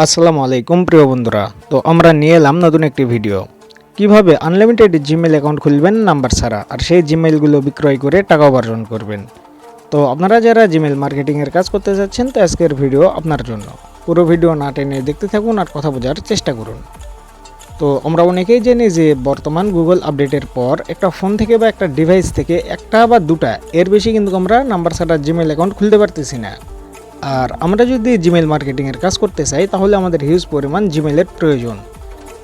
আসসালামু আলাইকুম প্রিয় বন্ধুরা। তো আমরা নিয়ে এলাম নতুন একটি ভিডিও, কিভাবে আনলিমিটেড জিমেল অ্যাকাউন্ট খুলবেন নাম্বার ছাড়া, আর সেই জিমেলগুলো বিক্রয় করে টাকা উপার্জন করবেন। তো আপনারা যারা জিমেল মার্কেটিংয়ের কাজ করতে যাচ্ছেন, তো আজকের ভিডিও আপনার জন্য। পুরো ভিডিও না টেনে দেখতে থাকুন আর কথা বোঝার চেষ্টা করুন। তো আমরা অনেকেই জানি যে বর্তমান গুগল আপডেটের পর একটা ফোন থেকে বা একটা ডিভাইস থেকে একটা বা দুটা এর বেশি কিন্তু আমরা নাম্বার ছাড়া জিমেল অ্যাকাউন্ট খুলতে পারতেছি না। আর আমরা যদি জিমেল মার্কেটিংয়ের কাজ করতে চাই, তাহলে আমাদের হিউজ পরিমাণ জিমেলের প্রয়োজন।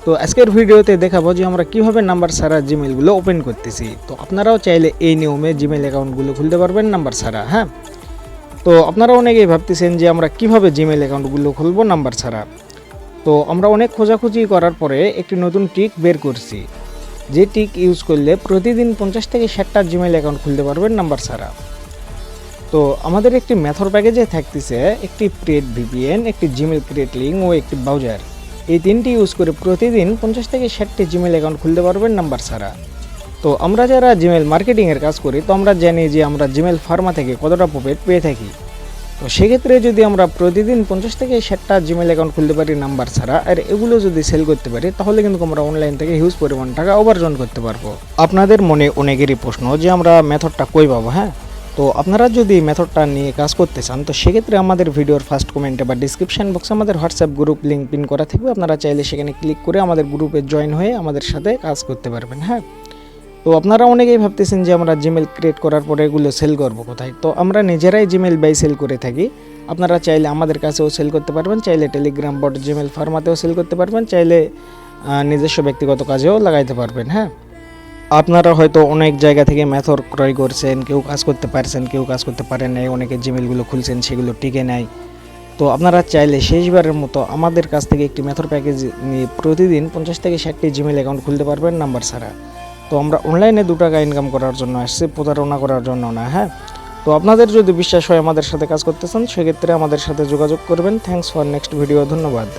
তো আজকের ভিডিওতে দেখাবো যে আমরা কিভাবে নাম্বার ছাড়া জিমেলগুলো ওপেন করতেছি। তো আপনারাও চাইলে এই নিয়মে জিমেল অ্যাকাউন্টগুলো খুলতে পারবেন নাম্বার ছাড়া। হ্যাঁ, তো আপনারা অনেকেই ভাবতেছেন যে আমরা কিভাবে জিমেল অ্যাকাউন্টগুলো খুলবো নাম্বার ছাড়া। তো আমরা অনেক খোঁজাখুঁজি করার পরে একটি নতুন ট্রিক বের করছি, যে ট্রিক ইউজ করলে প্রতিদিন 50 থেকে 60টা জিমেল অ্যাকাউন্ট খুলতে পারবেন নাম্বার ছাড়া। তো আমাদের একটি মেথড প্যাকেজে থাকতেছে একটি প্রেড ভিপিএন, একটি জিমেল ক্রিয়েট লিঙ্ক ও একটি ব্রাউজার। এই তিনটি ইউজ করে প্রতিদিন 50 থেকে 60টি জিমেল অ্যাকাউন্ট খুলতে পারবেন নাম্বার ছাড়া। তো আমরা যারা জিমেল মার্কেটিংয়ের কাজ করি, তো আমরা জানি যে আমরা জিমেল ফার্মা থেকে কতটা প্রফিট পেয়ে থাকি। তো সেক্ষেত্রে যদি আমরা প্রতিদিন 50 থেকে 60টা জিমেল অ্যাকাউন্ট খুলতে পারি নাম্বার ছাড়া, আর এগুলো যদি সেল করতে পারি, তাহলে কিন্তু আমরা অনলাইন থেকে হিউজ পরিমাণ টাকা উপার্জন করতে পারবো। আপনাদের মনে অনেকেরই প্রশ্ন যে আমরা মেথডটা কই পাবো। হ্যাঁ, তো আপনারা যদি মেথডটা নিয়ে কাজ করতে চান, তো সেক্ষেত্রে আমাদের ভিডিওর ফার্স্ট কমেন্টে বা ডিসক্রিপশন বক্সে আমাদের হোয়াটসঅ্যাপ গ্রুপ লিঙ্ক পিন করা থাকবে। আপনারা চাইলে সেখানে ক্লিক করে আমাদের গ্রুপে জয়েন হয়ে আমাদের সাথে কাজ করতে পারবেন। হ্যাঁ, তো আপনারা অনেকেই ভাবতেছেন যে আমরা জিমেল ক্রিয়েট করার পরে এগুলো সেল করবো কোথায়। তো আমরা নিজেরাই জিমেল বাই সেল করে থাকি। আপনারা চাইলে আমাদের কাছেও সেল করতে পারবেন, চাইলে টেলিগ্রাম বট জিমেল ফার্মাতেও সেল করতে পারবেন, চাইলে নিজস্ব ব্যক্তিগত কাজেও লাগাইতে পারবেন। হ্যাঁ, আপনারা হয়তো অনেক জায়গা থেকে মেথড ক্রয় করছেন, কেউ কাজ করতে পারছেন, কেউ কাজ করতে পারেন নাই, অনেকে জিমেলগুলো খুলছেন সেগুলো টিকে নেয়। তো আপনারা চাইলে শেষবারের মতো আমাদের কাছ থেকে একটি মেথড প্যাকেজ নিয়ে প্রতিদিন 50 থেকে 60টি জিমেল অ্যাকাউন্ট খুলতে পারবেন নাম্বার ছাড়া। তো আমরা অনলাইনে 2 টাকা ইনকাম করার জন্য আসছি, প্রতারণা করার জন্য না। হ্যাঁ, তো আপনাদের যদি বিশ্বাস হয় আমাদের সাথে কাজ করতে চান, সেক্ষেত্রে আমাদের সাথে যোগাযোগ করবেন। Thanks for next video. ধন্যবাদ।